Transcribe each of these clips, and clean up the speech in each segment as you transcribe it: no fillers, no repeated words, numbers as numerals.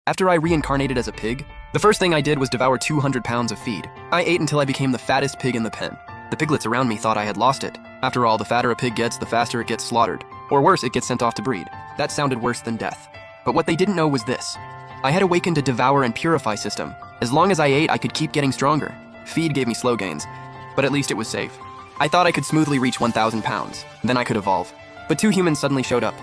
After I reincarnated as a pig, the first thing I did was devour 200 pounds of feed. I ate until I became the fattest pig in the pen. The piglets around me thought I had lost it. After all, the fatter a pig gets, the faster it gets slaughtered. Or worse, it gets sent off to breed. That sounded worse than death. But what they didn't know was this. I had awakened a devour and purify system. As long as I ate, I could keep getting stronger. Feed gave me slow gains, but at least it was safe. I thought I could smoothly reach 1,000 pounds. Then I could evolve. But 2 humans suddenly showed up.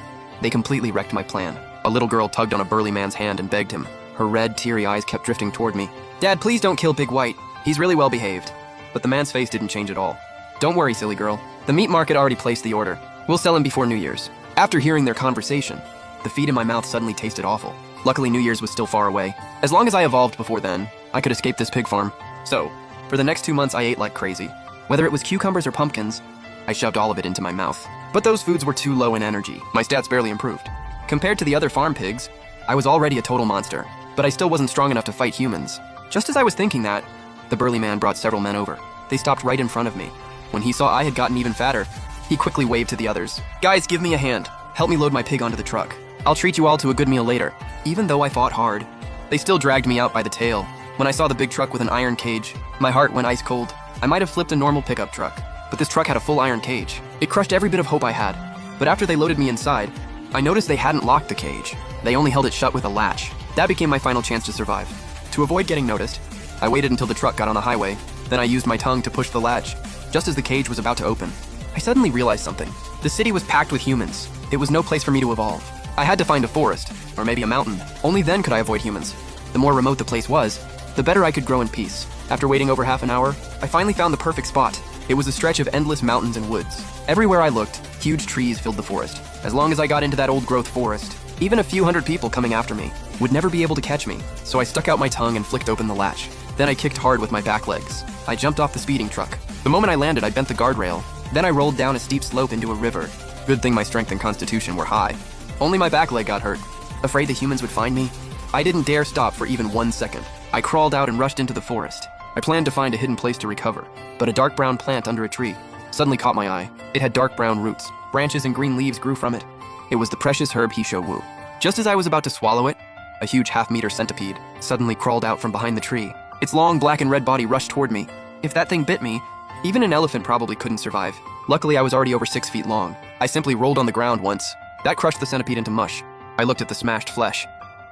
They completely wrecked my plan. A little girl tugged on a burly man's hand and begged him. Her red, teary eyes kept drifting toward me. "Dad, please don't kill Big White. He's really well behaved." But the man's face didn't change at all. "Don't worry, silly girl. The meat market already placed the order. We'll sell him before New Year's." After hearing their conversation, the feed in my mouth suddenly tasted awful. Luckily, New Year's was still far away. As long as I evolved before then, I could escape this pig farm. So, for the next 2 months, I ate like crazy. Whether it was cucumbers or pumpkins, I shoved all of it into my mouth. But those foods were too low in energy. My stats barely improved. Compared to the other farm pigs, I was already a total monster. But I still wasn't strong enough to fight humans. Just as I was thinking that, the burly man brought several men over. They stopped right in front of me. When he saw I had gotten even fatter, he quickly waved to the others. "Guys, give me a hand. Help me load my pig onto the truck. I'll treat you all to a good meal later." Even though I fought hard, they still dragged me out by the tail. When I saw the big truck with an iron cage, my heart went ice cold. I might have flipped a normal pickup truck, but this truck had a full iron cage. It crushed every bit of hope I had. But after they loaded me inside, I noticed they hadn't locked the cage. They only held it shut with a latch. That became my final chance to survive. To avoid getting noticed, I waited until the truck got on the highway. Then I used my tongue to push the latch. Just as the cage was about to open, I suddenly realized something. The city was packed with humans. It was no place for me to evolve. I had to find a forest, or maybe a mountain. Only then could I avoid humans. The more remote the place was, the better I could grow in peace. After waiting over half an hour, I finally found the perfect spot. It was a stretch of endless mountains and woods. Everywhere I looked, huge trees filled the forest. As long as I got into that old-growth forest, even a few hundred people coming after me would never be able to catch me. So I stuck out my tongue and flicked open the latch. Then I kicked hard with my back legs. I jumped off the speeding truck. The moment I landed, I bent the guardrail. Then I rolled down a steep slope into a river. Good thing my strength and constitution were high. Only my back leg got hurt. Afraid the humans would find me, I didn't dare stop for even 1 second. I crawled out and rushed into the forest. I planned to find a hidden place to recover, but a dark brown plant under a tree suddenly caught my eye. It had dark brown roots. Branches and green leaves grew from it. It was the precious herb Hisho Wu. Just as I was about to swallow it, a huge half-meter centipede suddenly crawled out from behind the tree. Its long black and red body rushed toward me. If that thing bit me, even an elephant probably couldn't survive. Luckily, I was already over 6 feet long. I simply rolled on the ground once. That crushed the centipede into mush. I looked at the smashed flesh.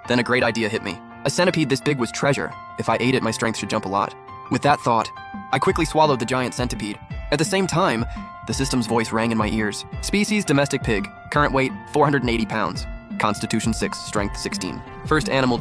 Then a great idea hit me. A centipede this big was treasure. If I ate it, my strength should jump a lot. With that thought, I quickly swallowed the giant centipede. At the same time, the system's voice rang in my ears. Species, domestic pig. Current weight, 480 pounds. Constitution 6, strength 16. First animal